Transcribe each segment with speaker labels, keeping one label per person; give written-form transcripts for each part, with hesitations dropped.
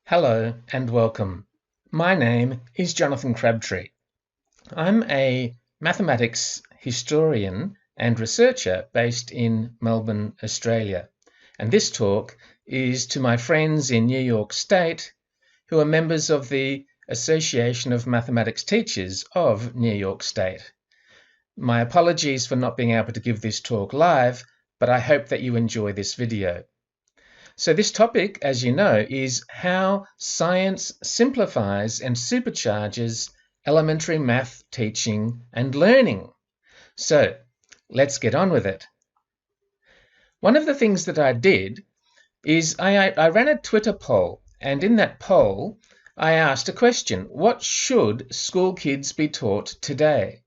Speaker 1: Hello and welcome. My name is Jonathan Crabtree. I'm a mathematics historian and researcher based in Melbourne, Australia. And this talk is to my friends in New York State who are members of the Association of Mathematics Teachers of New York State. My apologies for not being able to give this talk live, but I hope that you enjoy this video. So this topic, as you know, is how science simplifies and supercharges elementary math teaching and learning. So let's get on with it. One of the things that I did is I ran a Twitter poll, and in that poll I asked a question: what should school kids be taught today?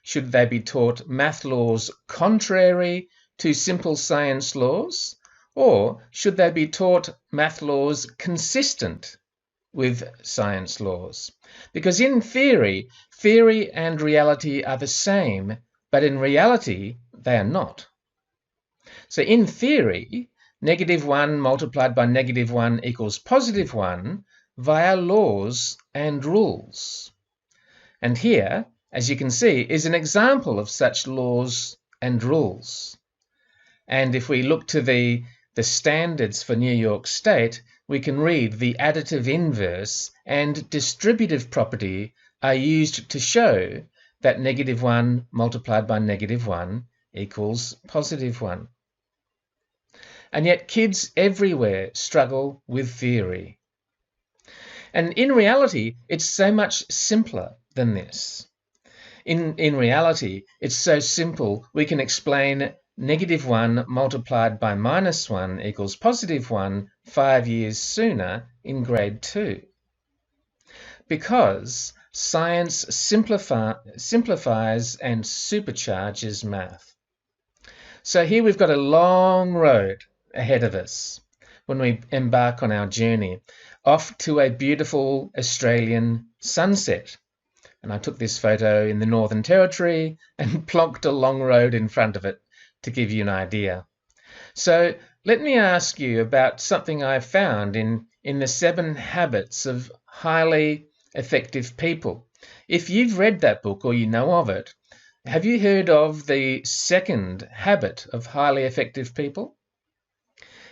Speaker 1: Should they be taught math laws contrary to simple science laws? Or should they be taught math laws consistent with science laws? Because in theory and reality are the same, but in reality they are not. So in theory, -1 multiplied by -1 equals +1 via laws and rules. And here, as you can see, is an example of such laws and rules. And if we look to the standards for New York State, we can read the additive inverse and distributive property are used to show that -1 multiplied by -1 equals +1. And yet kids everywhere struggle with theory. And in reality, it's so much simpler than this. In reality, it's so simple we can explain -1 multiplied by -1 equals +1 5 years sooner in grade 2. Because science simplifies and supercharges math. So here we've got a long road ahead of us when we embark on our journey, off to a beautiful Australian sunset. And I took this photo in the Northern Territory and plonked a long road in front of it to give you an idea. So let me ask you about something I found in the 7 Habits of Highly Effective People. If you've read that book or you know of it, have you heard of the second habit of highly effective people?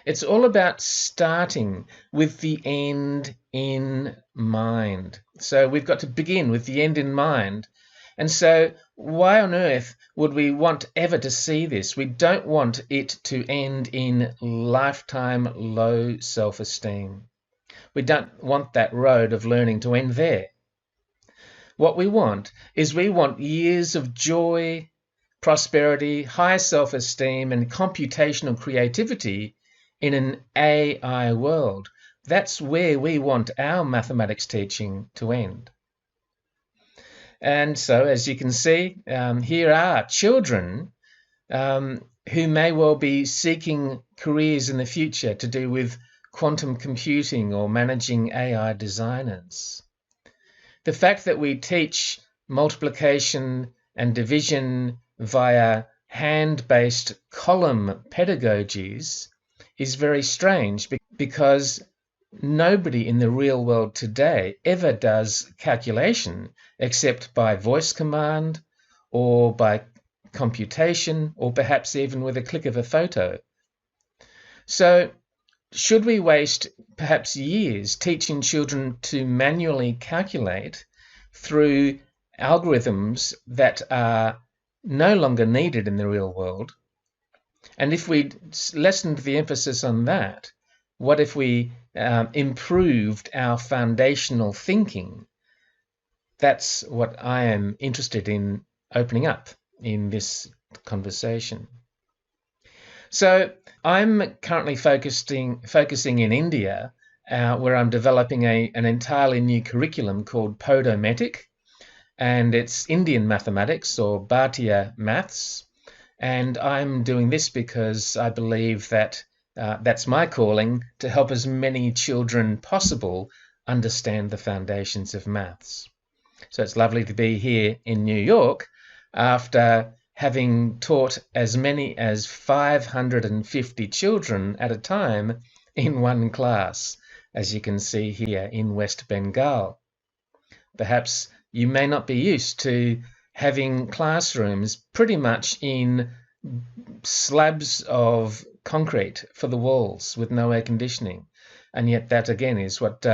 Speaker 1: It's all about starting with the end in mind. So we've got to begin with the end in mind. And so why on earth would we want ever to see this? We don't want it to end in lifetime low self-esteem. We don't want that road of learning to end there. What we want is years of joy, prosperity, high self-esteem, and computational creativity in an AI world. That's where we want our mathematics teaching to end. And so, as you can see, here are children who may well be seeking careers in the future to do with quantum computing or managing AI designers. The fact that we teach multiplication and division via hand-based column pedagogies is very strange, because nobody in the real world today ever does calculation except by voice command or by computation, or perhaps even with a click of a photo. So should we waste perhaps years teaching children to manually calculate through algorithms that are no longer needed in the real world? And if we lessened the emphasis on that, what if we improved our foundational thinking? That's what I am interested in opening up in this conversation. So I'm currently focusing in India, where I'm developing an entirely new curriculum called Podometic, and it's Indian mathematics, or Bhartiya maths. And I'm doing this because I believe that that's my calling, to help as many children possible understand the foundations of maths. So it's lovely to be here in New York after having taught as many as 550 children at a time in one class. as you can see here in West Bengal. Perhaps you may not be used to having classrooms pretty much in slabs of concrete for the walls with no air conditioning, and yet that again is what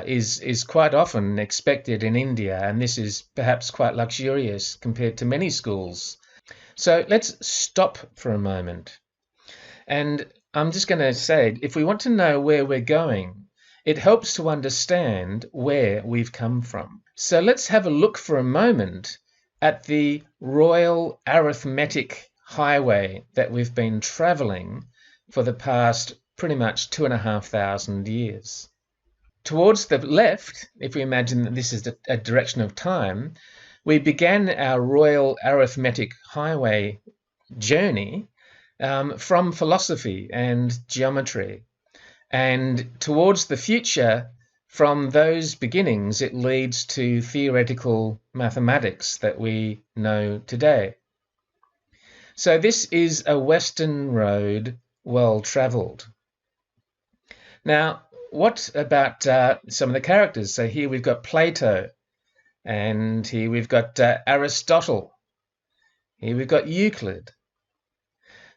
Speaker 1: is quite often expected in India, and this is perhaps quite luxurious compared to many schools. So let's stop for a moment, and I'm just going to say, if we want to know where we're going, it helps to understand where we've come from. So let's have a look for a moment at the Royal Arithmetic Highway that we've been travelling for the past pretty much 2,500 years. Towards the left, if we imagine that this is a direction of time, we began our Royal Arithmetic Highway journey from philosophy and geometry. And towards the future, from those beginnings, it leads to theoretical mathematics that we know today. So this is a Western road well travelled. Now, what about some of the characters? So here we've got Plato, and here we've got Aristotle. Here we've got Euclid.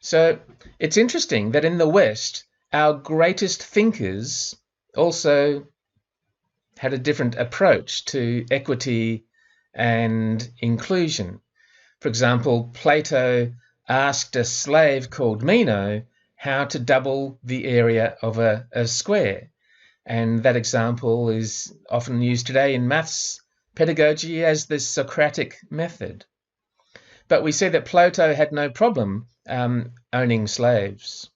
Speaker 1: So it's interesting that in the West, our greatest thinkers also had a different approach to equity and inclusion. For example, Plato asked a slave called Meno how to double the area of a square. And that example is often used today in maths pedagogy as the Socratic method. But we see that Plato had no problem owning slaves.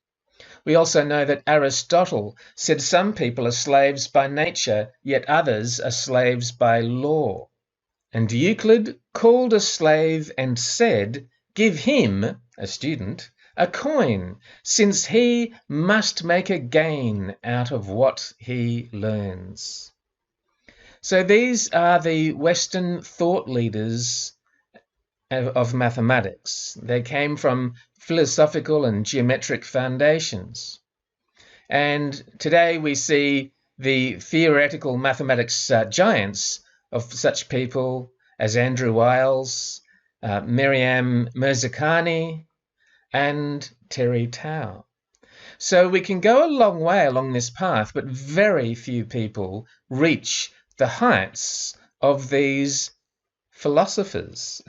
Speaker 1: We also know that Aristotle said some people are slaves by nature, yet others are slaves by law. And Euclid called a slave and said, "Give him," a student, "a coin, since he must make a gain out of what he learns." So these are the Western thought leaders of mathematics. They came from philosophical and geometric foundations. And today we see the theoretical mathematics giants of such people as Andrew Wiles, Miriam Mirzakhani, and Terry Tao. So we can go a long way along this path, but very few people reach the heights of these philosophers.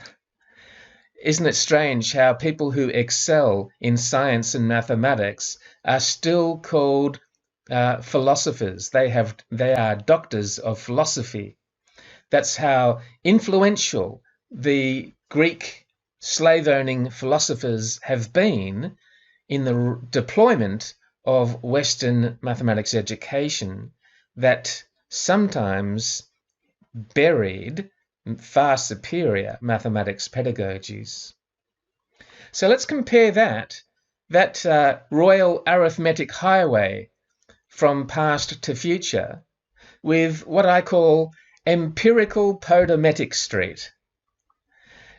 Speaker 1: Isn't it strange how people who excel in science and mathematics are still called philosophers? They are doctors of philosophy. That's how influential the Greek slave-owning philosophers have been in the deployment of Western mathematics education that sometimes buried far superior mathematics pedagogies. So let's compare that Royal Arithmetic Highway from past to future with what I call empirical Podometic Street.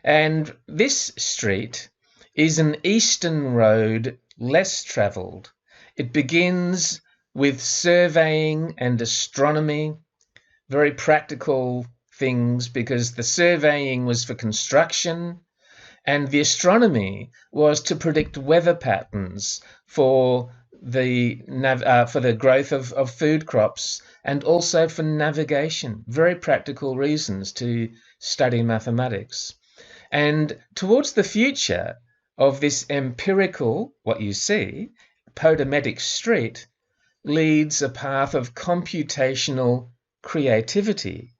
Speaker 1: And this street is an eastern road, less travelled. It begins with surveying and astronomy, very practical things, because the surveying was for construction and the astronomy was to predict weather patterns for the growth of food crops and also for navigation. Very practical reasons to study mathematics. And towards the future of this empirical, what you see, Podometic Street, leads a path of computational creativity.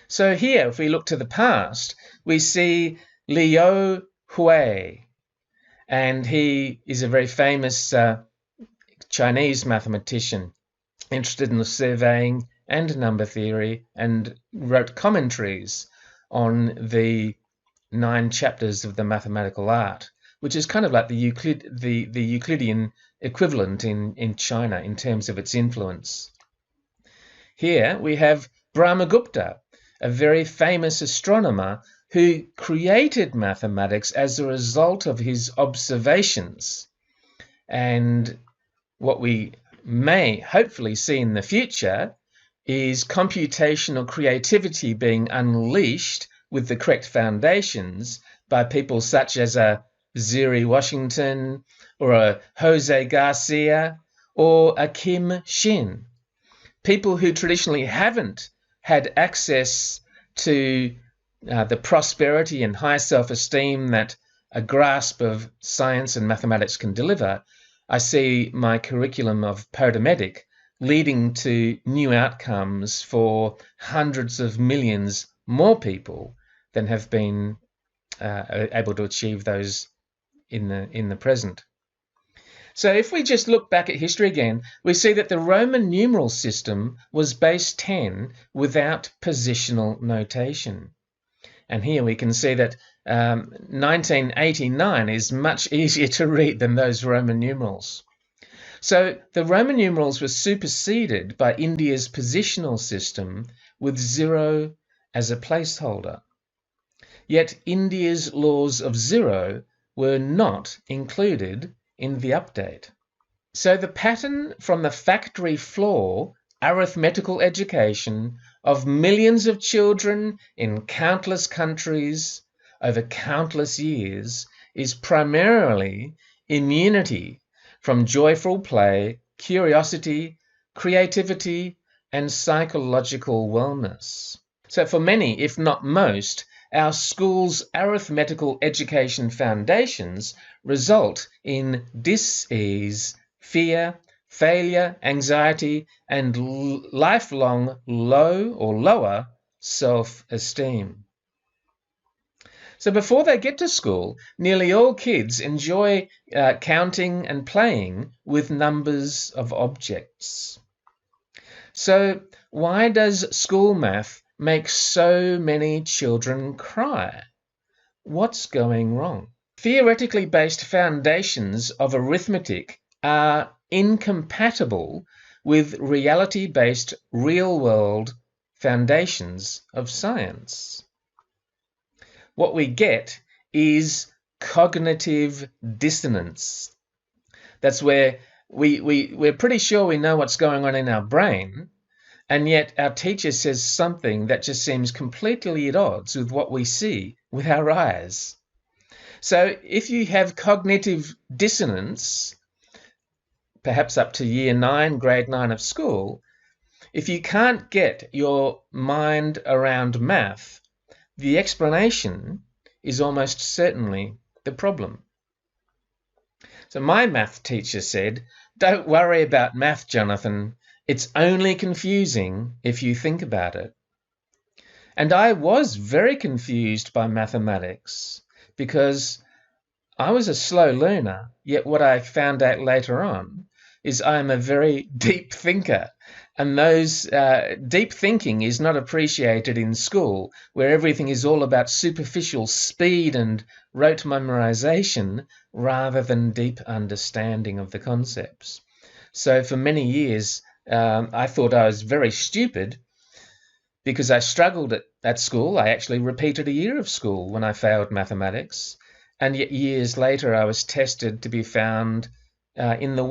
Speaker 1: So here, if we look to the past, we see Liu Hui, and he is a very famous Chinese mathematician interested in the surveying and number theory, and wrote commentaries on the 9 chapters of the mathematical art, which is kind of like the Euclidean equivalent in China in terms of its influence. Here we have Brahamgupta, a very famous astronomer who created mathematics as a result of his observations. And what we may hopefully see in the future is computational creativity being unleashed with the correct foundations by people such as a Ziri Washington or a Jose Garcia or a Kim Shin. People who traditionally haven't had access to the prosperity and high self-esteem that a grasp of science and mathematics can deliver. I see my curriculum of podemetic leading to new outcomes for hundreds of millions more people than have been able to achieve those in the present. So if we just look back at history again, we see that the Roman numeral system was base 10 without positional notation. And here we can see that 1989 is much easier to read than those Roman numerals. So the Roman numerals were superseded by India's positional system with 0 as a placeholder. Yet India's laws of 0 were not included in the update. So the pattern from the factory floor arithmetical education of millions of children in countless countries over countless years is primarily immunity from joyful play, curiosity, creativity, and psychological wellness. So for many, if not most, our school's arithmetical education foundations result in dis-ease, fear, failure, anxiety, and lifelong low or lower self-esteem. So before they get to school, nearly all kids enjoy counting and playing with numbers of objects. So why does school math make so many children cry? What's going wrong? Theoretically based foundations of arithmetic are incompatible with reality-based real-world foundations of science. What we get is cognitive dissonance. That's where we're pretty sure we know what's going on in our brain, and yet our teacher says something that just seems completely at odds with what we see with our eyes. So if you have cognitive dissonance, perhaps up to year 9, grade 9 of school, if you can't get your mind around math, the explanation is almost certainly the problem. So my math teacher said, "Don't worry about math, Jonathan. It's only confusing if you think about it." And I was very confused by mathematics because I was a slow learner, yet what I found out later on is I'm a very deep thinker. And those deep thinking is not appreciated in school, where everything is all about superficial speed and rote memorization rather than deep understanding of the concepts. So for many years, I thought I was very stupid because I struggled at school. I actually repeated a year of school when I failed mathematics. And yet years later, I was tested to be found in the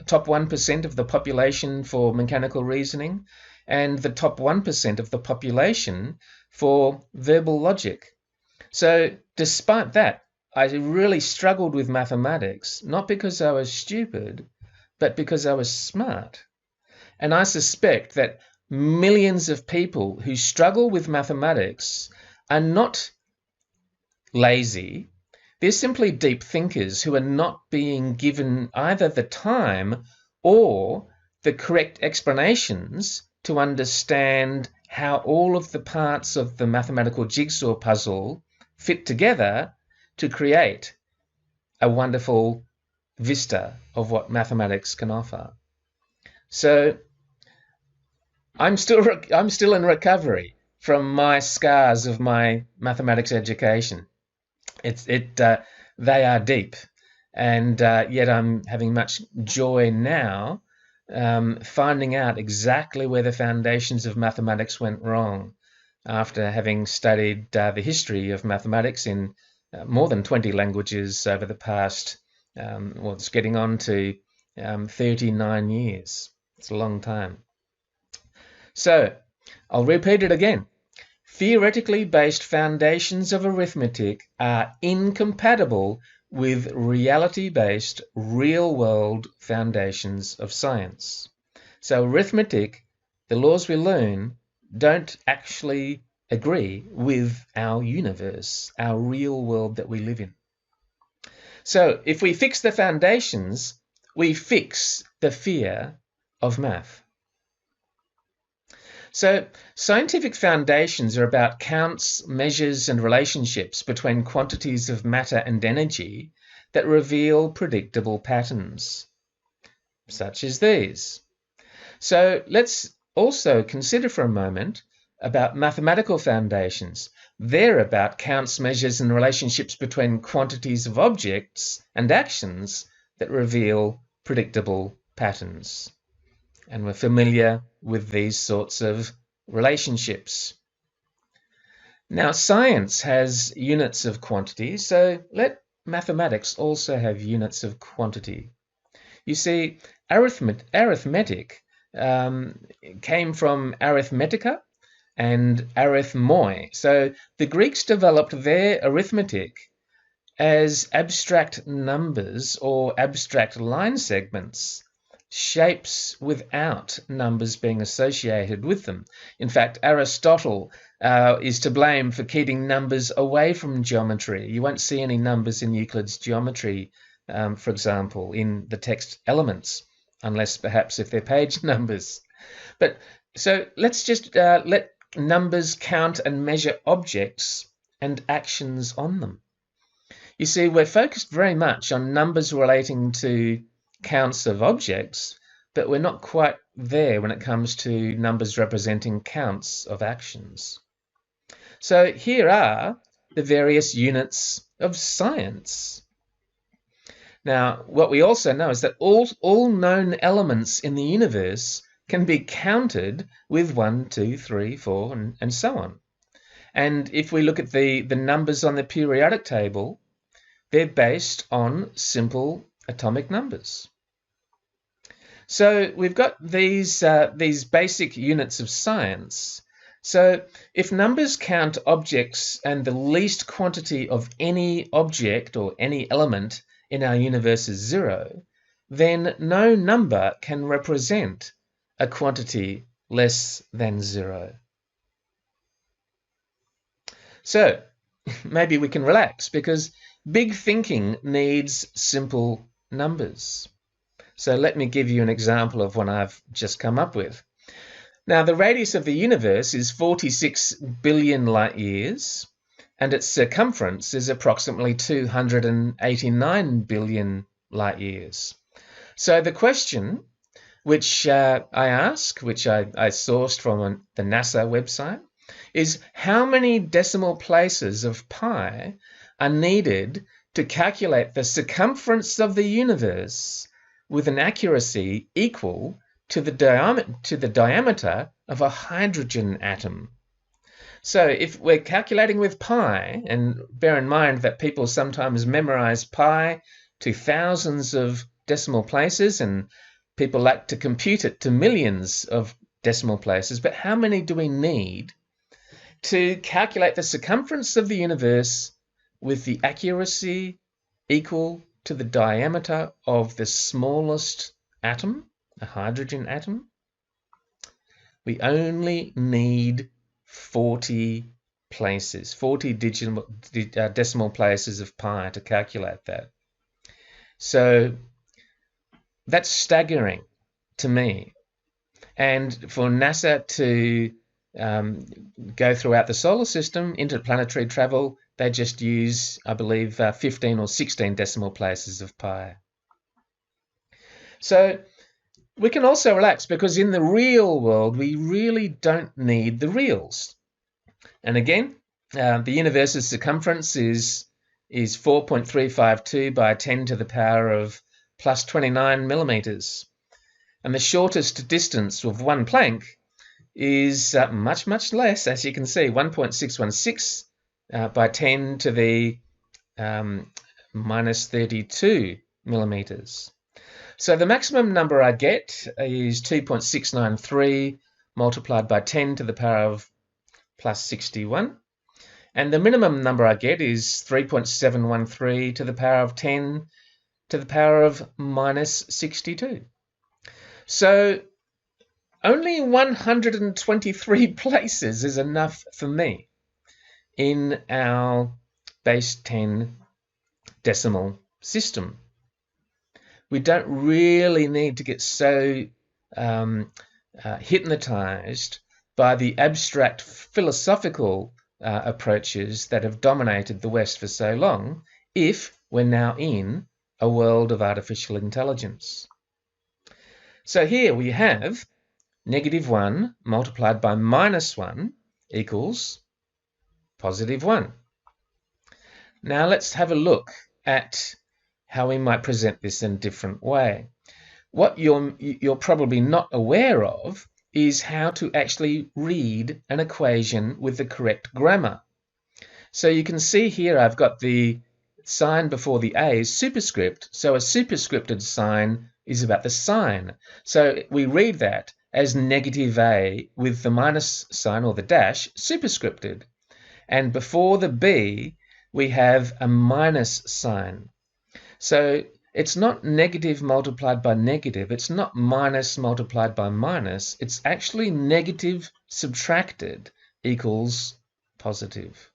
Speaker 1: top 1% of the population for mechanical reasoning and the top 1% of the population for verbal logic. So despite that, I really struggled with mathematics, not because I was stupid, but because I was smart. And I suspect that millions of people who struggle with mathematics are not lazy. They're simply deep thinkers who are not being given either the time or the correct explanations to understand how all of the parts of the mathematical jigsaw puzzle fit together to create a wonderful vista of what mathematics can offer. So I'm still in recovery from my scars of my mathematics education. They are deep, and yet I'm having much joy now finding out exactly where the foundations of mathematics went wrong after having studied the history of mathematics in more than 20 languages over the past, it's getting on to 39 years. It's a long time. So, I'll repeat it again. Theoretically based foundations of arithmetic are incompatible with reality-based, real-world foundations of science. So arithmetic, the laws we learn, don't actually agree with our universe, our real world that we live in. So if we fix the foundations, we fix the fear of math. So scientific foundations are about counts, measures, and relationships between quantities of matter and energy that reveal predictable patterns, such as these. So let's also consider for a moment about mathematical foundations. They're about counts, measures, and relationships between quantities of objects and actions that reveal predictable patterns. And we're familiar with these sorts of relationships. Now, science has units of quantity, so let mathematics also have units of quantity. You see, arithmetic came from Arithmetica and Arithmoi. So the Greeks developed their arithmetic as abstract numbers or abstract line segments, shapes without numbers being associated with them. In fact, Aristotle is to blame for keeping numbers away from geometry. You won't see any numbers in Euclid's geometry, for example, in the text elements, unless perhaps if they're page numbers. But so let's just let numbers count and measure objects and actions on them. You see, we're focused very much on numbers relating to counts of objects, but we're not quite there when it comes to numbers representing counts of actions. So here are the various units of science. Now, what we also know is that all known elements in the universe can be counted with 1, 2, 3, 4, and so on. And if we look at the numbers on the periodic table, they're based on simple atomic numbers. So we've got these basic units of science. So if numbers count objects and the least quantity of any object or any element in our universe is 0, then no number can represent a quantity less than 0. So maybe we can relax, because big thinking needs simple numbers. So let me give you an example of one I've just come up with. Now, the radius of the universe is 46 billion light years, and its circumference is approximately 289 billion light years. So the question which I ask, which I sourced from the NASA website, is how many decimal places of pi are needed to calculate the circumference of the universe with an accuracy equal to the diameter of a hydrogen atom. So if we're calculating with pi, and bear in mind that people sometimes memorize pi to thousands of decimal places, and people like to compute it to millions of decimal places, but how many do we need to calculate the circumference of the universe with the accuracy equal to the diameter of the smallest atom, a hydrogen atom? We only need 40 places, 40 decimal places of pi to calculate that. So that's staggering to me. And for NASA to go throughout the solar system, interplanetary travel, they just use, I believe, 15 or 16 decimal places of pi. So we can also relax, because in the real world, we really don't need the reals. And again, the universe's circumference is 4.352 by 10 to the power of plus 29 millimeters. And the shortest distance of one Planck is much, much less, as you can see, 1.616 by 10 to the minus 32 millimeters. So the maximum number I get is 2.693 multiplied by 10 to the power of plus 61. And the minimum number I get is 3.713 to the power of 10 to the power of minus 62. So only 123 places is enough for me in our base 10 decimal system. We don't really need to get so hypnotized by the abstract philosophical approaches that have dominated the West for so long if we're now in a world of artificial intelligence. So here we have -1 multiplied by -1 equals +1. Now let's have a look at how we might present this in a different way. What you're probably not aware of is how to actually read an equation with the correct grammar. So you can see here I've got the sign before the A is superscript, so a superscripted sign is about the sign. So we read that as -A with the minus sign or the dash superscripted. And before the B, we have a minus sign. So it's not negative multiplied by negative, it's not minus multiplied by minus, it's actually negative subtracted equals positive.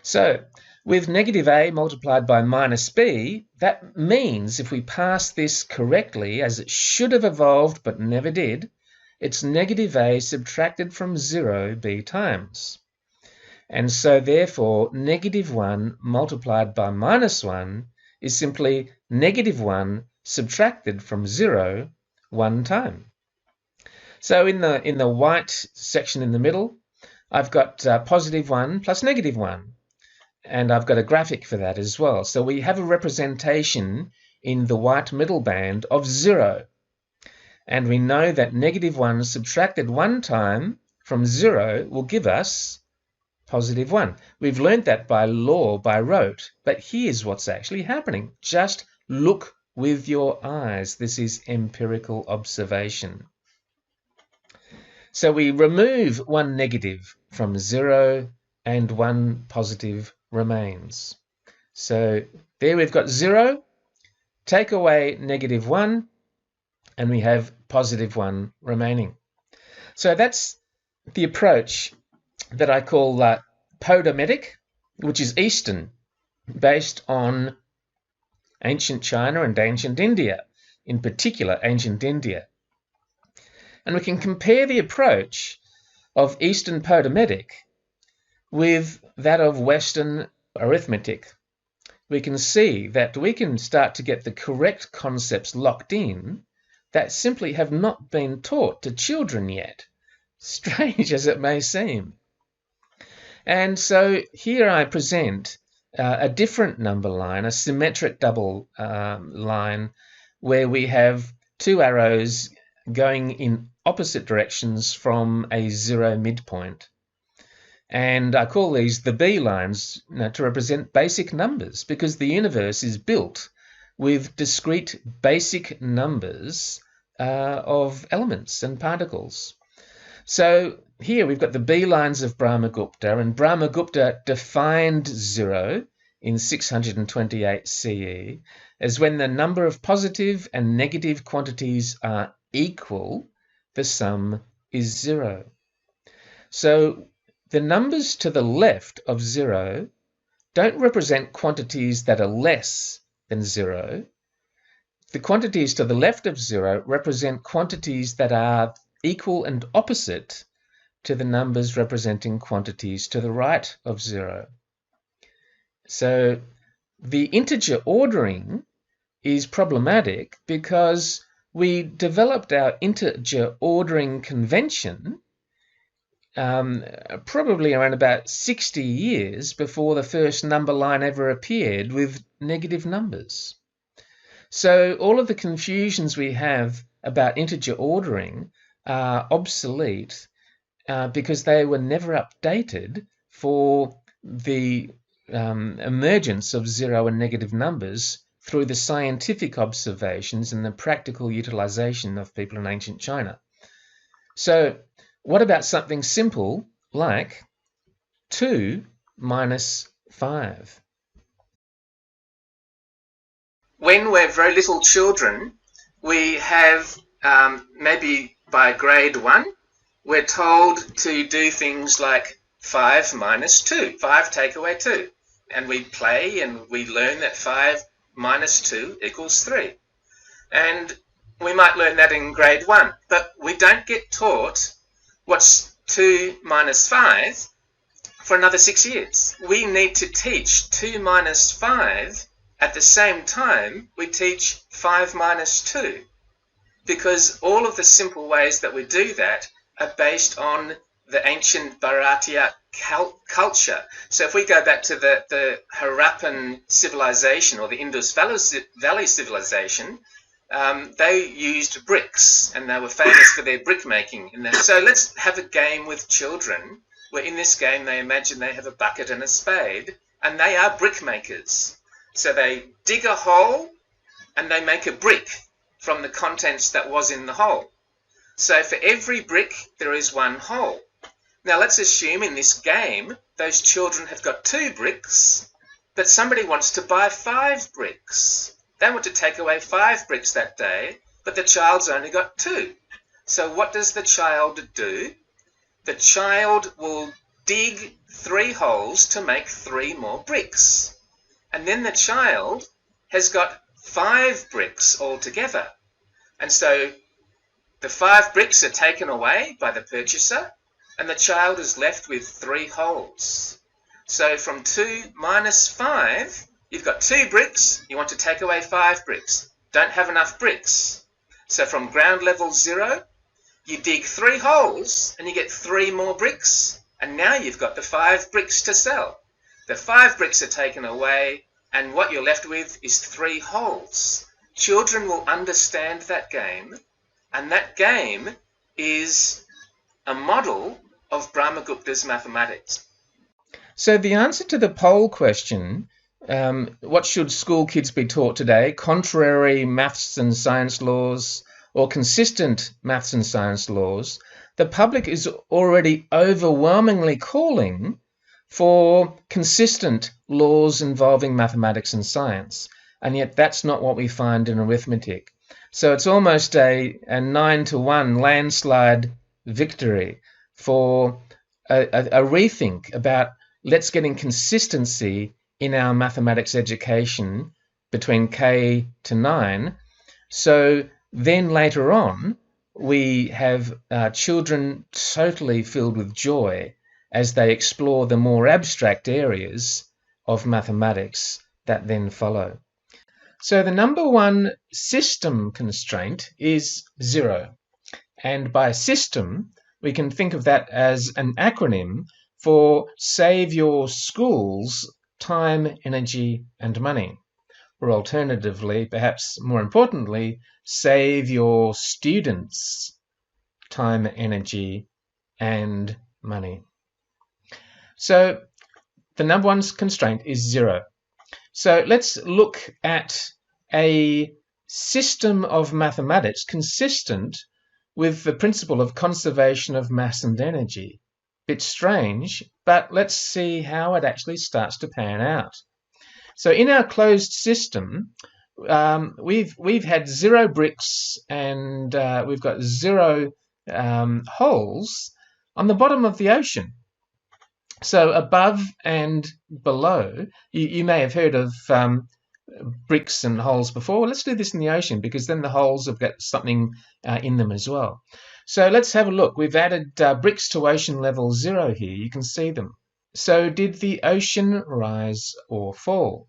Speaker 1: So with -A multiplied by -B, that means if we pass this correctly, as it should have evolved but never did, it's -A subtracted from 0 B times. And so therefore -1 multiplied by -1 is simply -1 subtracted from 0 one time. So in the white section in the middle, I've got +1 plus -1. And I've got a graphic for that as well. So we have a representation in the white middle band of 0. And we know that -1 subtracted one time from 0 will give us +1. We've learned that by law, by rote, but here's what's actually happening. Just look with your eyes. This is empirical observation. So we remove one negative from 0 and one positive remains. So there we've got 0, take away -1, and we have +1 remaining. So that's the approach that I call podemetic, which is Eastern, based on ancient China and ancient India, in particular ancient India. And we can compare the approach of Eastern podemetic with that of Western arithmetic. We can see that we can start to get the correct concepts locked in that simply have not been taught to children yet, strange as it may seem. And so here I present a different number line, a symmetric double line, where we have two arrows going in opposite directions from a 0 midpoint. And I call these the B lines to represent basic numbers, because the universe is built with discrete basic numbers of elements and particles. So here we've got the B lines of Brahamgupta, and Brahamgupta defined 0 in 628 CE as when the number of positive and negative quantities are equal, the sum is 0. So the numbers to the left of 0 don't represent quantities that are less than 0. The quantities to the left of 0 represent quantities that are equal and opposite to the numbers representing quantities to the right of 0. So the integer ordering is problematic because we developed our integer ordering convention probably around about 60 years before the first number line ever appeared with negative numbers. So all of the confusions we have about integer ordering are obsolete because they were never updated for the emergence of 0 and negative numbers through the scientific observations and the practical utilization of people in ancient China. So what about something simple like 2 minus 5? When we're very little children, we have maybe by grade 1, we're told to do things like 5 minus 2, 5 take away 2. And we play and we learn that 5 minus 2 equals 3. And we might learn that in grade 1, but we don't get taught what's 2 minus 5 for another 6 years. We need to teach 2 minus 5 at the same time we teach 5 minus 2, because all of the simple ways that we do that are based on the ancient Bharatiya culture. So if we go back to the Harappan civilization or the Indus Valley civilization, they used bricks and they were famous for their brick making. So let's have a game with children where in this game they imagine they have a bucket and a spade and they are brick makers. So they dig a hole and they make a brick from the contents that was in the hole. So for every brick there is one hole. Now let's assume in this game those children have got 2 bricks, but somebody wants to buy 5 bricks. They want to take away 5 bricks that day, but the child's only got 2. So what does the child do? The child will dig 3 holes to make 3 more bricks. And then the child has got 5 bricks altogether. And so the 5 bricks are taken away by the purchaser, and the child is left with 3 holes. So from 2 minus 5, you've got 2 bricks, you want to take away 5 bricks. Don't have enough bricks. So from ground level 0, you dig 3 holes and you get 3 more bricks, and now you've got the 5 bricks to sell. The 5 bricks are taken away, and what you're left with is 3 holes. Children will understand that game, and that game is a model of Brahamgupta's mathematics. So the answer to the poll question, what should school kids be taught today, contrary maths and science laws or consistent maths and science laws, the public is already overwhelmingly calling for consistent laws involving mathematics and science, and yet that's not what we find in arithmetic. So it's almost a 9-to-1 landslide victory for a rethink about let's get in consistency in our mathematics education between K to 9. So then later on, we have children totally filled with joy as they explore the more abstract areas of mathematics that then follow. So the number one system constraint is 0. And by system, we can think of that as an acronym for Save Your Schools Time, Energy and Money. Or alternatively, perhaps more importantly, Save Your Students Time, Energy and Money. So the number one constraint is 0. So let's look at a system of mathematics consistent with the principle of conservation of mass and energy. Bit strange, but let's see how it actually starts to pan out. So in our closed system, we've had 0 bricks and we've got 0 holes on the bottom of the ocean. So above and below, you may have heard of bricks and holes before. Well, let's do this in the ocean because then the holes have got something in them as well. So let's have a look. We've added bricks to ocean level 0 here. You can see them. So did the ocean rise or fall?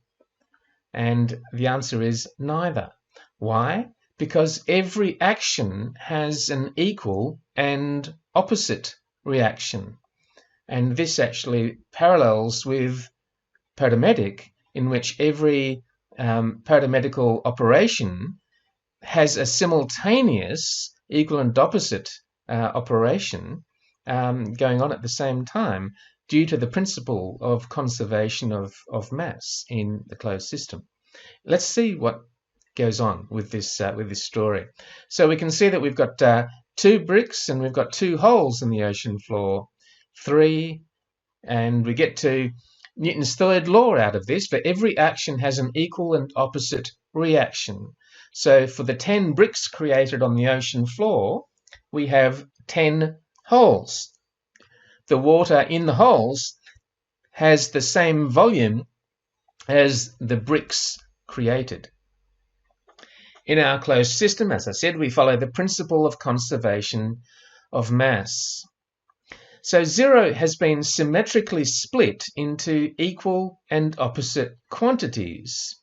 Speaker 1: And the answer is neither. Why? Because every action has an equal and opposite reaction. And this actually parallels with podemetic, in which every podemetical operation has a simultaneous equal and opposite operation going on at the same time due to the principle of conservation of mass in the closed system. Let's see what goes on with this story. So we can see that we've got 2 bricks and we've got 2 holes in the ocean floor, 3, and we get to Newton's third law out of this. For every action has an equal and opposite reaction. So for the 10 bricks created on the ocean floor, we have 10 holes. The water in the holes has the same volume as the bricks created. In our closed system, as I said, we follow the principle of conservation of mass. So 0 has been symmetrically split into equal and opposite quantities.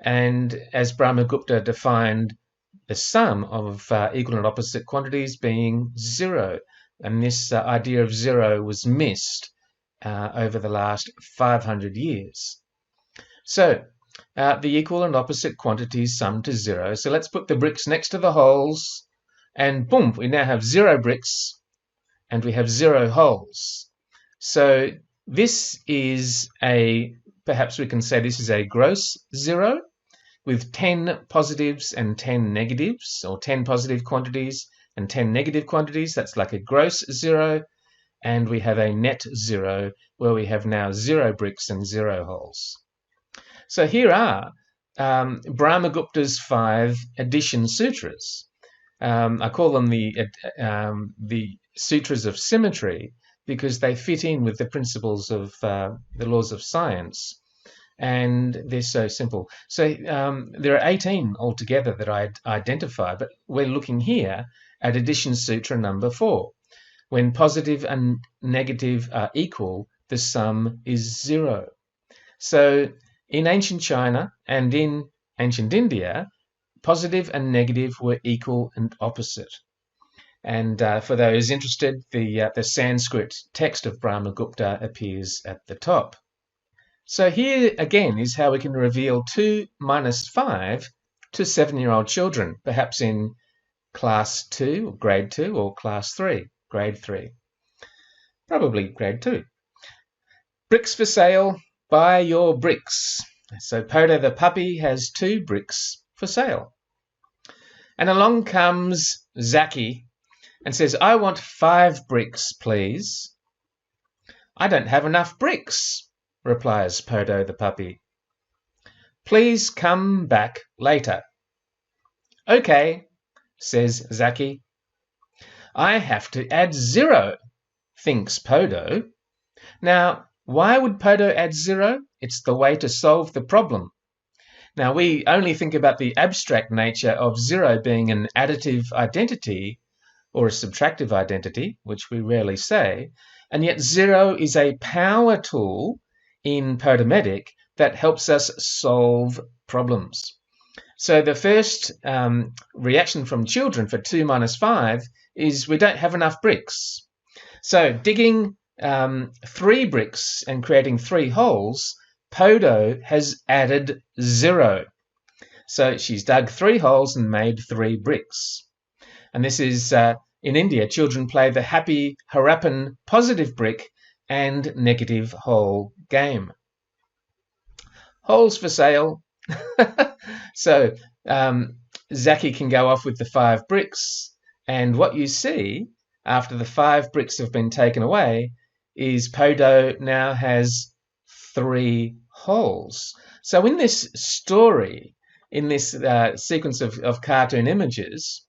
Speaker 1: And as Brahamgupta defined the sum of equal and opposite quantities being 0. And this idea of 0 was missed over the last 500 years. So the equal and opposite quantities sum to 0. So let's put the bricks next to the holes, and boom, we now have 0 bricks and we have 0 holes. So this is perhaps we can say this is a gross 0 with 10 positives and 10 negatives, or 10 positive quantities and 10 negative quantities. That's like a gross 0. And we have a net 0 where we have now 0 bricks and 0 holes. So here are Brahamgupta's 5 addition sutras. I call them the sutras of symmetry because they fit in with the principles of the laws of science, and they're so simple. So there are 18 altogether that I identify, but we're looking here at addition sutra number 4. When positive and negative are equal, the sum is 0. So in ancient China and in ancient India, positive and negative were equal and opposite. And for those interested, the Sanskrit text of Brahamgupta appears at the top. So here again is how we can reveal 2 minus 5 to 7-year-old children, perhaps in class 2, or grade 2, or class 3, grade 3. Probably grade 2. Bricks for sale, buy your bricks. So Podo the puppy has 2 bricks for sale. And along comes Zaki and says, I want 5 bricks, please. I don't have enough bricks, replies Podo the puppy. Please come back later. Okay, says Zaki. I have to add 0, thinks Podo. Now, why would Podo add 0? It's the way to solve the problem. Now, we only think about the abstract nature of 0 being an additive identity or a subtractive identity, which we rarely say, and yet 0 is a power tool in podemetic that helps us solve problems. So the first reaction from children for 2 minus 5 is we don't have enough bricks. So digging 3 bricks and creating 3 holes, Podo has added 0. So she's dug 3 holes and made 3 bricks. And this is, in India, children play the happy Harappan positive brick and negative hole game. Holes for sale. So Zaki can go off with the 5 bricks, and what you see after the 5 bricks have been taken away is Podo now has 3 holes. So in this story, in this sequence of cartoon images,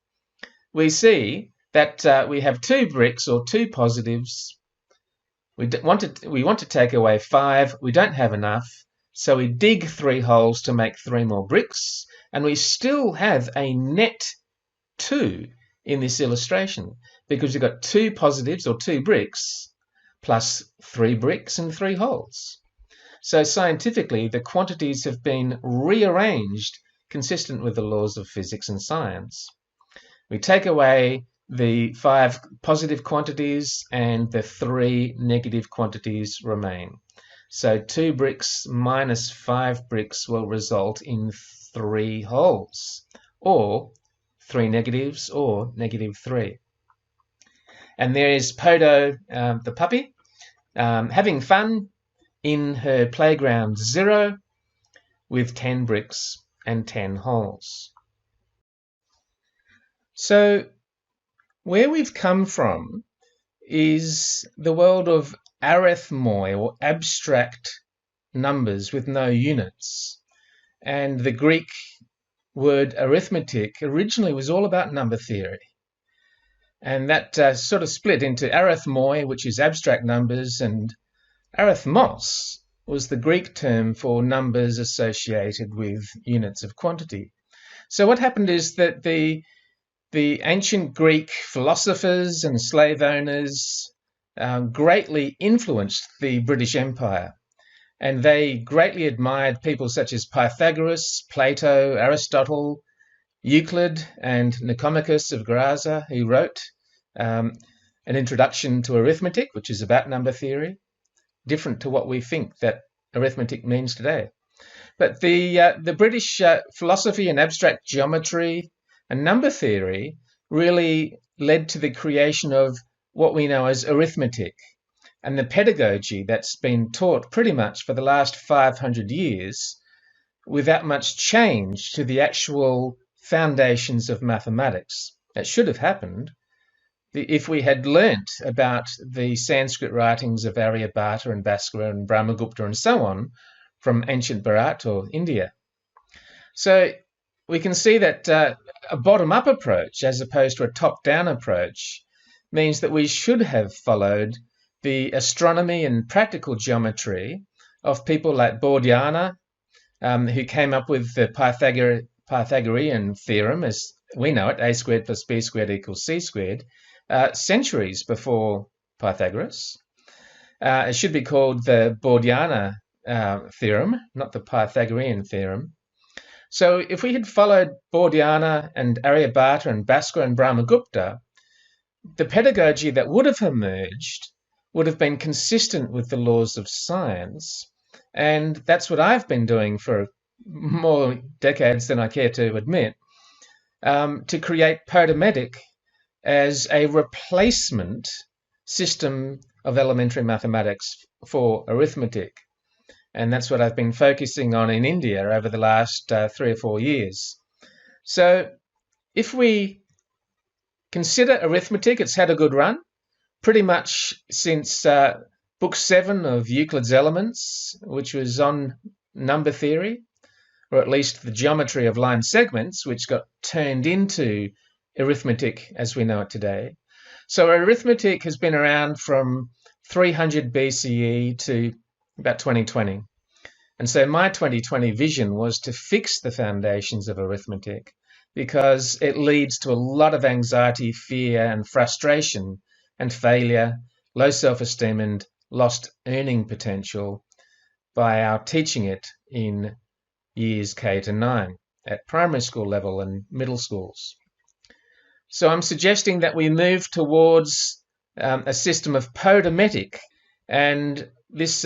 Speaker 1: we see that we have 2 bricks or 2 positives. We want to take away 5. We don't have enough. So we dig 3 holes to make 3 more bricks, and we still have a net 2 in this illustration because we've got 2 positives or 2 bricks plus 3 bricks and 3 holes. So scientifically, the quantities have been rearranged consistent with the laws of physics and science. We take away the 5 positive quantities and the 3 negative quantities remain. So 2 bricks minus 5 bricks will result in 3 holes, or 3 negatives, or negative 3. And there is Podo the puppy having fun in her playground 0 with 10 bricks and 10 holes. So where we've come from is the world of arithmoi, or abstract numbers with no units. And the Greek word arithmetic originally was all about number theory. And that sort of split into arithmoi, which is abstract numbers, and arithmos was the Greek term for numbers associated with units of quantity. So what happened is that the ancient Greek philosophers and slave owners greatly influenced the British Empire. And they greatly admired people such as Pythagoras, Plato, Aristotle, Euclid, and Nicomachus of Gerasa, who wrote an introduction to arithmetic, which is about number theory, different to what we think that arithmetic means today. But the British philosophy and abstract geometry and number theory really led to the creation of what we know as arithmetic, and the pedagogy that's been taught pretty much for the last 500 years without much change to the actual foundations of mathematics. That should have happened if we had learnt about the Sanskrit writings of Aryabhata and Bhaskara and Brahamgupta and so on from ancient Bharat or India. So we can see that a bottom-up approach as opposed to a top-down approach means that we should have followed the astronomy and practical geometry of people like Bodhayana, who came up with the Pythagorean theorem, as we know it, a squared plus b squared equals c squared, centuries before Pythagoras. It should be called the Bodhayana theorem, not the Pythagorean theorem. So if we had followed Bodhayana and Aryabhata and Bhaskara and Brahamgupta, the pedagogy that would have emerged would have been consistent with the laws of science. And that's what I've been doing for more decades than I care to admit, to create podemetic as a replacement system of elementary mathematics for arithmetic. And that's what I've been focusing on in India over the last 3 or 4 years. So if we consider arithmetic, it's had a good run pretty much since book 7 of Euclid's Elements, which was on number theory, or at least the geometry of line segments, which got turned into arithmetic as we know it today. So arithmetic has been around from 300 BCE to about 2020. And so my 2020 vision was to fix the foundations of arithmetic, because it leads to a lot of anxiety, fear, and frustration, and failure, low self-esteem, and lost earning potential by our teaching it in years K to 9 at primary school level and middle schools. So I'm suggesting that we move towards a system of podemetic, and this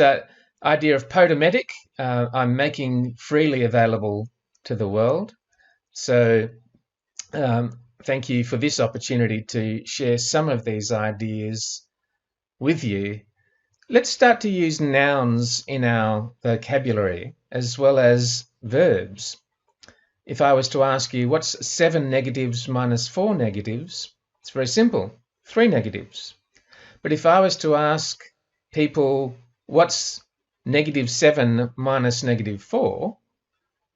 Speaker 1: idea of podemetic I'm making freely available to the world. So thank you for this opportunity to share some of these ideas with you. Let's start to use nouns in our vocabulary as well as verbs. If I was to ask you, what's 7 negatives minus 4 negatives? It's very simple, 3 negatives. But if I was to ask people, what's -7 minus -4?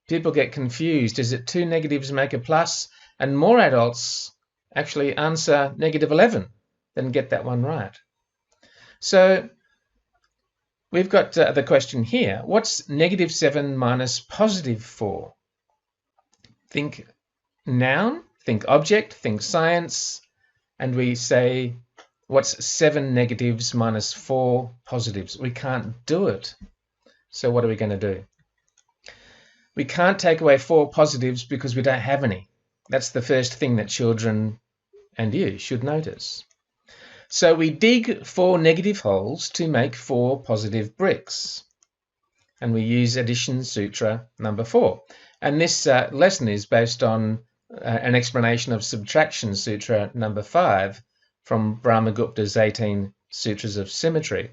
Speaker 1: People get confused. Is it 2 negatives make a plus? And more adults actually answer -11 than get that one right. So we've got the question here. What's -7 minus +4? Think noun, think object, think science, and we say, what's 7 negatives minus 4 positives? We can't do it. So what are we going to do? We can't take away 4 positives because we don't have any. That's the first thing that children and you should notice. So we dig 4 negative holes to make 4 positive bricks. And we use addition sutra number 4. And this lesson is based on an explanation of subtraction sutra number 5 from Brahamgupta's 18 Sutras of Symmetry.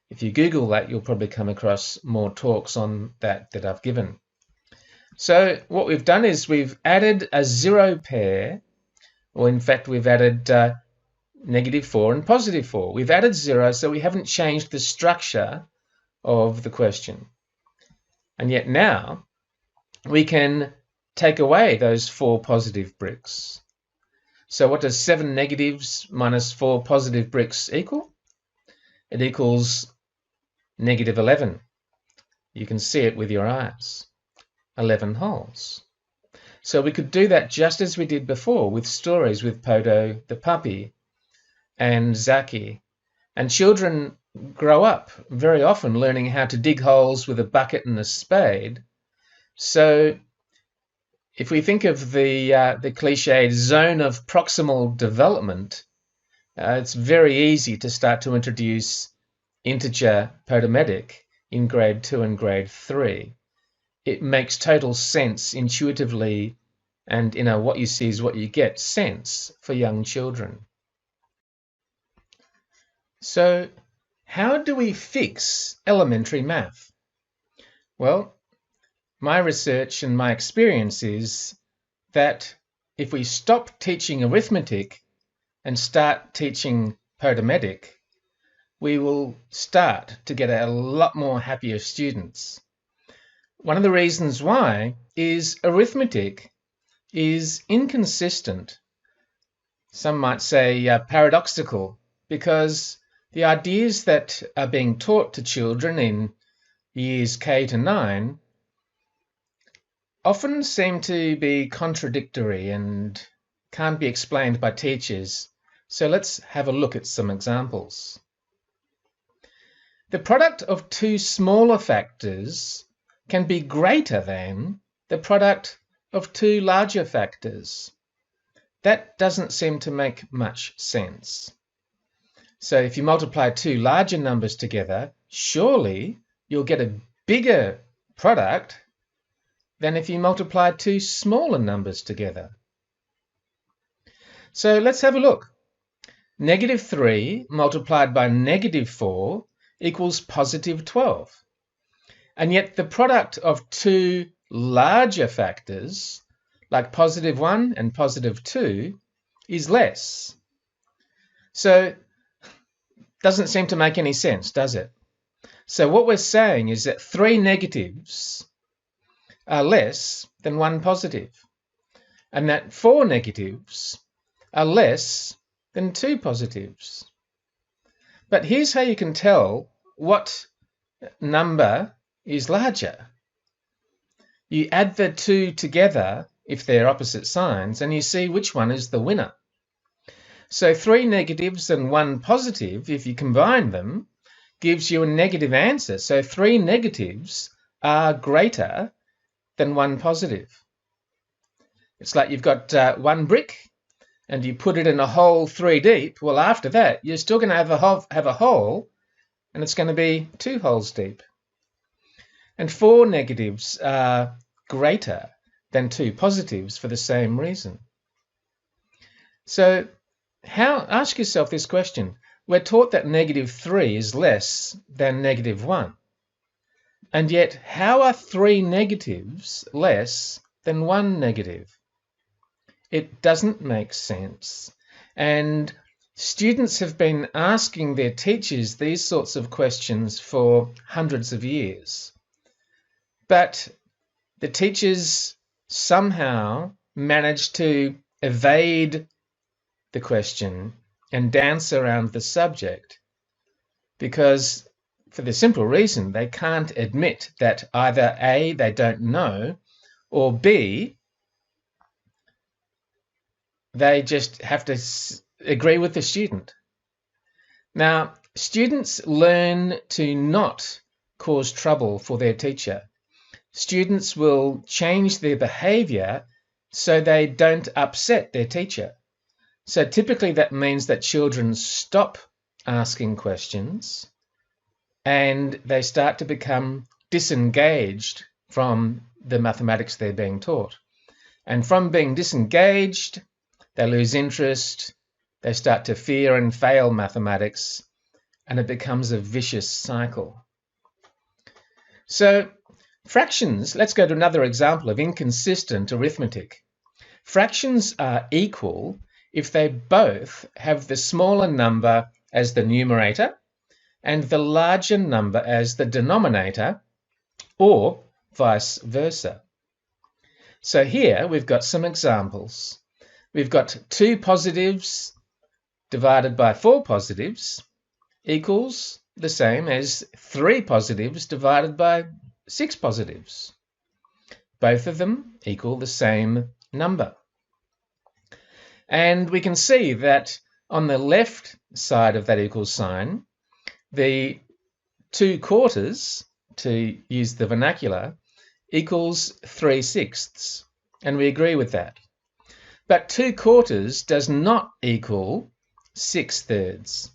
Speaker 1: If you Google that, you'll probably come across more talks on that I've given. So what we've done is we've added a zero pair, or in fact we've added -4 and +4. We've added 0, so we haven't changed the structure of the question. And yet now we can take away those 4 positive bricks. So what does 7 negatives minus 4 positive bricks equal? It equals -11. You can see it with your eyes. 11 wholes. So we could do that just as we did before with stories with Podo the puppy and Zaki. And children grow up very often learning how to dig holes with a bucket and a spade. So if we think of the cliched zone of proximal development, it's very easy to start to introduce integer podemetic in grade 2 and grade 3. It makes total sense intuitively, and what you see is what you get sense for young children. So how do we fix elementary math? Well, my research and my experience is that if we stop teaching arithmetic and start teaching podemetic, we will start to get a lot more happier students. One of the reasons why is arithmetic is inconsistent. Some might say paradoxical, because the ideas that are being taught to children in years K to 9 often seem to be contradictory and can't be explained by teachers. So let's have a look at some examples. The product of 2 smaller factors can be greater than the product of 2 larger factors. That doesn't seem to make much sense. So if you multiply 2 larger numbers together, surely you'll get a bigger product than if you multiply 2 smaller numbers together. So let's have a look. -3 multiplied by -4 equals +12. And yet the product of 2 larger factors, like +1 and +2, is less. So doesn't seem to make any sense, does it? So what we're saying is that 3 negatives are less than 1 positive, and that 4 negatives are less than 2 positives. But here's how you can tell what number is larger. You add the 2 together if they're opposite signs, and you see which one is the winner. So 3 negatives and 1 positive, if you combine them, gives you a negative answer. So 3 negatives are greater than 1 positive. It's like you've got 1 brick and you put it in a hole 3 deep. Well, after that, you're still going to have a hole, and it's going to be 2 holes deep. And 4 negatives are greater than 2 positives for the same reason. So ask yourself this question. We're taught that -3 is less than -1. And yet, how are 3 negatives less than 1 negative? It doesn't make sense. And students have been asking their teachers these sorts of questions for hundreds of years. But the teachers somehow manage to evade the question and dance around the subject, because for the simple reason they can't admit that either A, they don't know, or B, they just have to agree with the student. Now, students learn to not cause trouble for their teacher. Students will change their behavior so they don't upset their teacher. So typically that means that children stop asking questions and they start to become disengaged from the mathematics they're being taught. And from being disengaged, they lose interest, they start to fear and fail mathematics, and it becomes a vicious cycle. So Fractions, let's go to another example of inconsistent arithmetic. Fractions are equal if they both have the smaller number as the numerator and the larger number as the denominator, or vice versa. So here we've got some examples. We've got 2 positives divided by 4 positives equals the same as 3 positives divided by 6 positives. Both of them equal the same number. And we can see that on the left side of that equal sign, the 2/4, to use the vernacular, equals 3/6, and we agree with that. But 2/4 does not equal 6/3,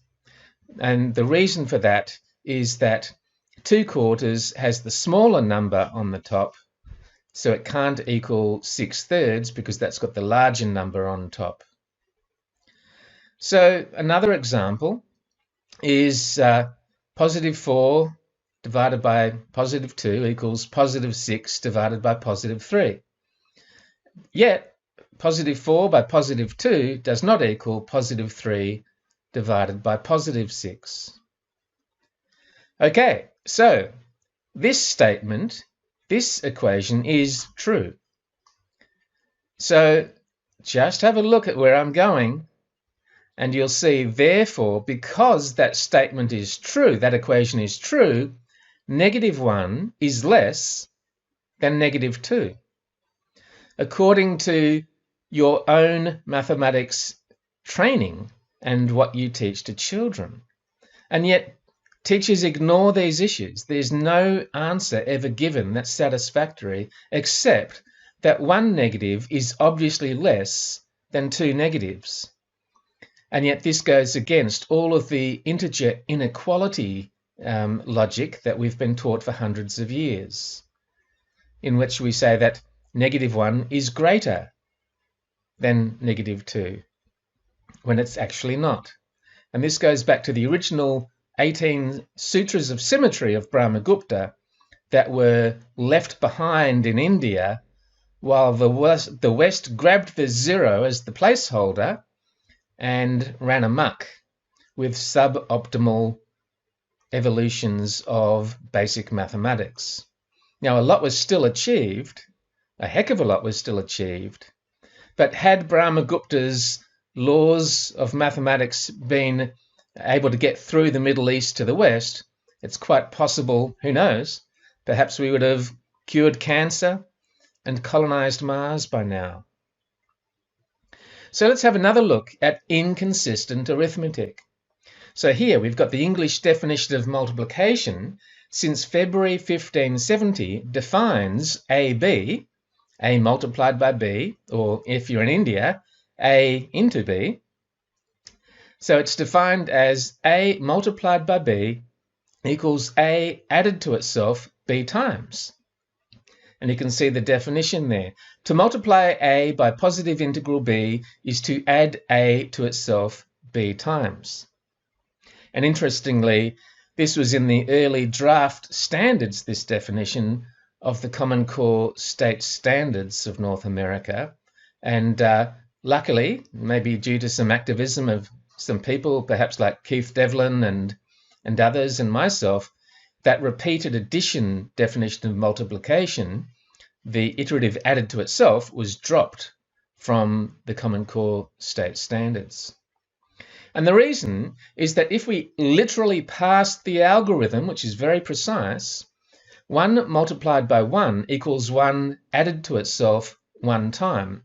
Speaker 1: and the reason for that is that 2/4 has the smaller number on the top, so it can't equal 6/3 because that's got the larger number on top. So another example is positive 4 divided by positive 2 equals positive 6 divided by positive 3. Yet positive 4 by positive 2 does not equal positive 3 divided by positive 6. Okay, so this statement, this equation is true. So just have a look at where I'm going, and you'll see, therefore, because that statement is true, that equation is true, -1 is less than -2. According to your own mathematics training and what you teach to children. And yet teachers ignore these issues. There's no answer ever given that's satisfactory, except that 1 negative is obviously less than 2 negatives. And yet this goes against all of the integer inequality logic that we've been taught for hundreds of years, in which we say that -1 is greater than -2, when it's actually not. And this goes back to the original 18 Sutras of Symmetry of Brahamgupta that were left behind in India while the West grabbed the 0 as the placeholder and ran amok with suboptimal evolutions of basic mathematics. Now, a lot was still achieved, a heck of a lot was still achieved, but had Brahamgupta's laws of mathematics been able to get through the Middle East to the West, it's quite possible, who knows, perhaps we would have cured cancer and colonized Mars by now. So let's have another look at inconsistent arithmetic. So here we've got the English definition of multiplication since February 1570 defines AB, A multiplied by B, or if you're in India, A into B. So it's defined as A multiplied by B equals A added to itself B times. And you can see the definition there. To multiply A by positive integral B is to add A to itself B times. And interestingly, this was in the early draft standards, this definition of the Common Core State Standards of North America. And luckily, maybe due to some activism of some people, perhaps like Keith Devlin and others and myself, that repeated addition definition of multiplication, the iterative added to itself, was dropped from the Common Core State Standards. And the reason is that if we literally passed the algorithm, which is very precise, 1 multiplied by 1 equals 1 added to itself 1 time.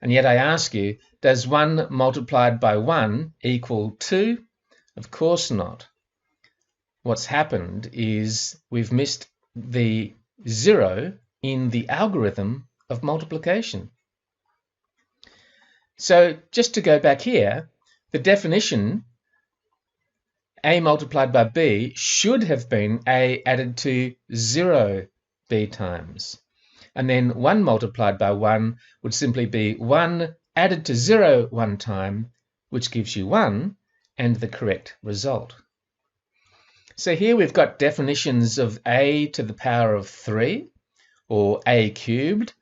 Speaker 1: And yet I ask you, does 1 multiplied by 1 equal 2? Of course not. What's happened is we've missed the 0 in the algorithm of multiplication. So just to go back here, the definition A multiplied by B should have been A added to 0 B times. And then 1 multiplied by 1 would simply be 1 added to 0 one time, which gives you 1 and the correct result. So here we've got definitions of A to the power of 3 or a cubed.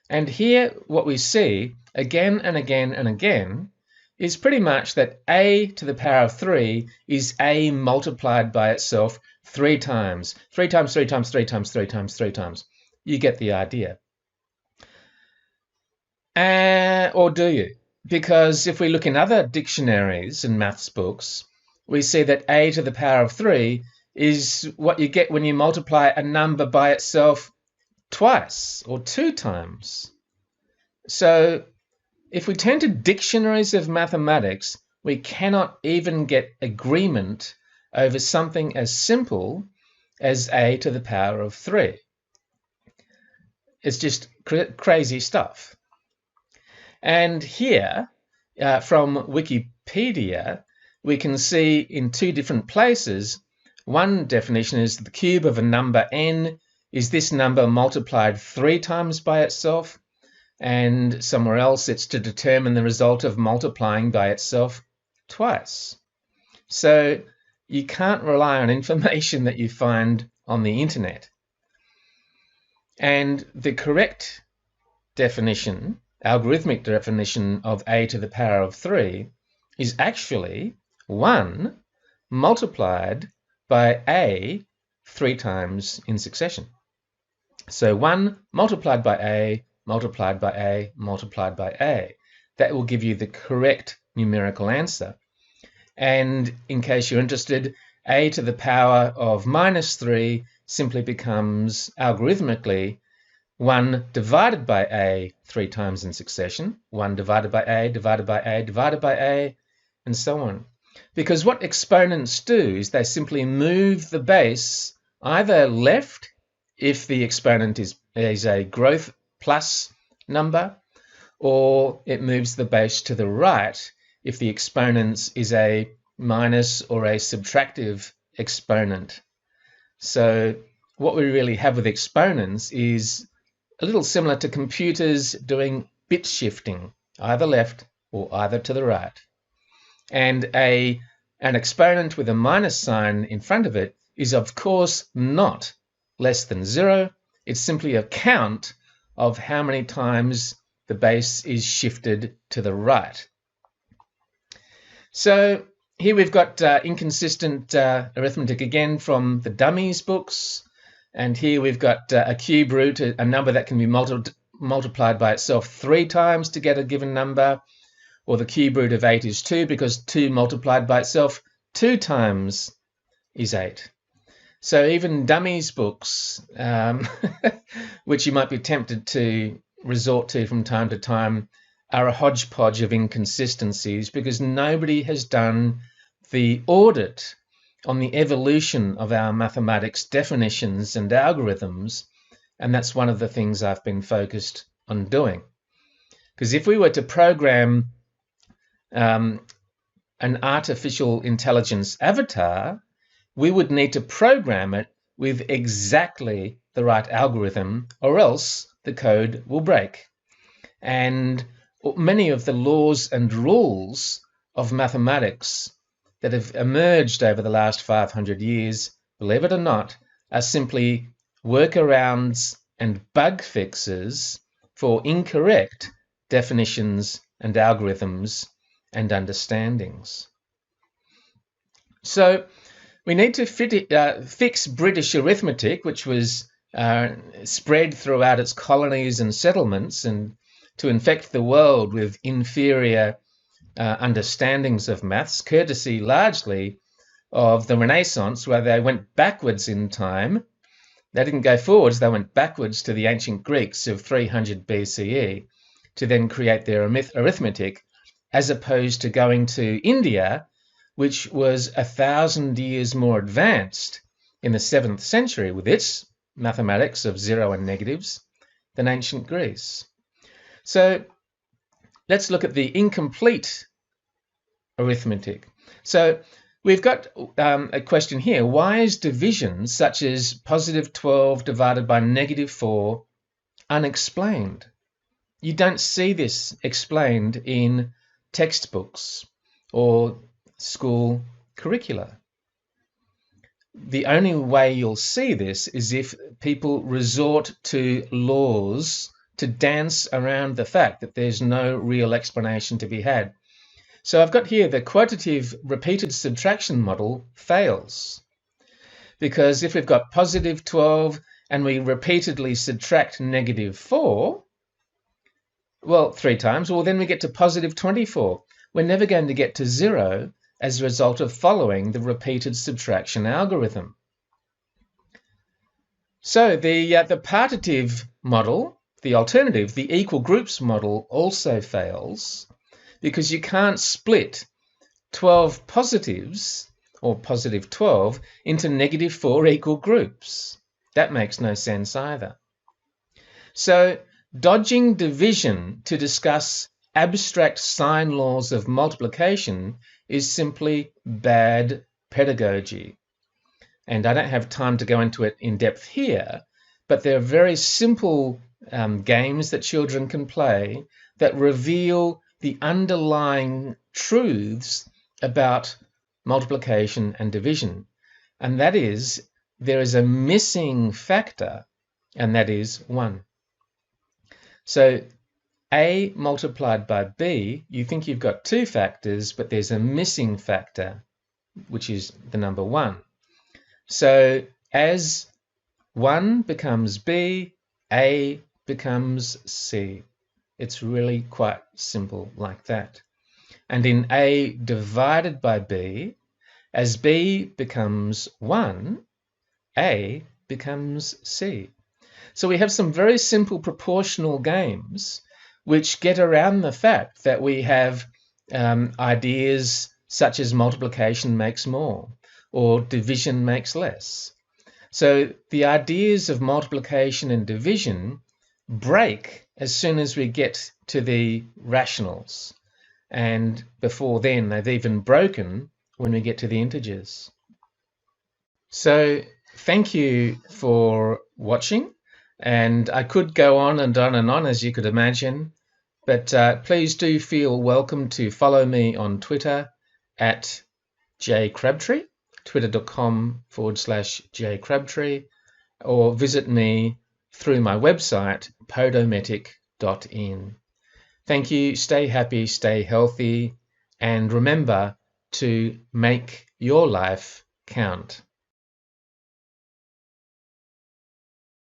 Speaker 1: And here what we see again and again and again is pretty much that a to the power of 3 is a multiplied by itself 3 times. 3 times, 3 times, 3 times, 3 times, 3 times. You get the idea. Or do you? Because if we look in other dictionaries and maths books, we see that a to the power of 3 is what you get when you multiply a number by itself twice or 2 times. So if we turn to dictionaries of mathematics, we cannot even get agreement over something as simple as a to the power of 3. It's just crazy stuff. And here, from Wikipedia, we can see in 2 different places, one definition is the cube of a number n is this number multiplied 3 times by itself, and somewhere else it's to determine the result of multiplying by itself twice. So you can't rely on information that you find on the internet. And the correct definition, algorithmic definition of a to the power of 3 is actually 1 multiplied by a 3 times in succession. So 1 multiplied by a, multiplied by a, multiplied by a. That will give you the correct numerical answer. And in case you're interested, a to the power of minus 3 simply becomes algorithmically 1 divided by a 3 times in succession, 1 divided by a, divided by a, divided by a, and so on. Because what exponents do is they simply move the base either left if the exponent is a growth plus number, or it moves the base to the right if the exponent is a minus or a subtractive exponent. So what we really have with exponents is a little similar to computers doing bit shifting, either left or either to the right. And an exponent with a minus sign in front of it is of course not less than 0. It's simply a count of how many times the base is shifted to the right. So here we've got inconsistent arithmetic again from the dummies books. And here we've got a cube root, a number that can be multiplied by itself 3 times to get a given number. Or the cube root of 8 is 2 because 2 multiplied by itself 2 times is 8. So even dummies books, which you might be tempted to resort to from time to time, are a hodgepodge of inconsistencies because nobody has done the audit on the evolution of our mathematics definitions and algorithms, and that's one of the things I've been focused on doing. Because if we were to program an artificial intelligence avatar, we would need to program it with exactly the right algorithm, or else the code will break. And many of the laws and rules of mathematics that have emerged over the last 500 years, believe it or not, are simply workarounds and bug fixes for incorrect definitions and algorithms and understandings. So we need to fix British arithmetic, which was spread throughout its colonies and settlements, and to infect the world with inferior understandings of maths, courtesy largely of the Renaissance, where they went backwards in time. They didn't go forwards, they went backwards to the ancient Greeks of 300 BCE to then create their arithmetic, as opposed to going to India, which was 1,000 years more advanced in the 7th century with its mathematics of zero and negatives than ancient Greece. So let's look at the incomplete arithmetic. So we've got a question here. Why is division such as positive 12 divided by negative 4 unexplained? You don't see this explained in textbooks or school curricula. the only way you'll see this is if people resort to laws to dance around the fact that there's no real explanation to be had. So I've got here the quotative repeated subtraction model fails. Because if we've got positive 12 and we repeatedly subtract negative 4, well, 3 times, well, then we get to positive 24. We're never going to get to 0 as a result of following the repeated subtraction algorithm. So the partitive model, the alternative, the equal groups model, also fails because you can't split 12 positives, or positive 12, into negative 4 equal groups. That makes no sense either. So dodging division to discuss abstract sign laws of multiplication is simply bad pedagogy. And I don't have time to go into it in depth here, but there are very simple games that children can play that reveal the underlying truths about multiplication and division. And that is, there is a missing factor, and that is 1. So A multiplied by B, you think you've got 2 factors, but there's a missing factor, which is the number 1. So as 1 becomes B, A becomes C. It's really quite simple like that. And in A divided by B, as B becomes 1, A becomes C. So we have some very simple proportional games which get around the fact that we have ideas such as multiplication makes more or division makes less. So the ideas of multiplication and division break as soon as we get to the rationals. And before then, they've even broken when we get to the integers. So thank you for watching. And I could go on and on and on, as you could imagine. But please do feel welcome to follow me on Twitter at jcrabtree, twitter.com/jcrabtree, or visit me through my website, podometic.in. Thank you, stay happy, stay healthy, and remember to make your life count.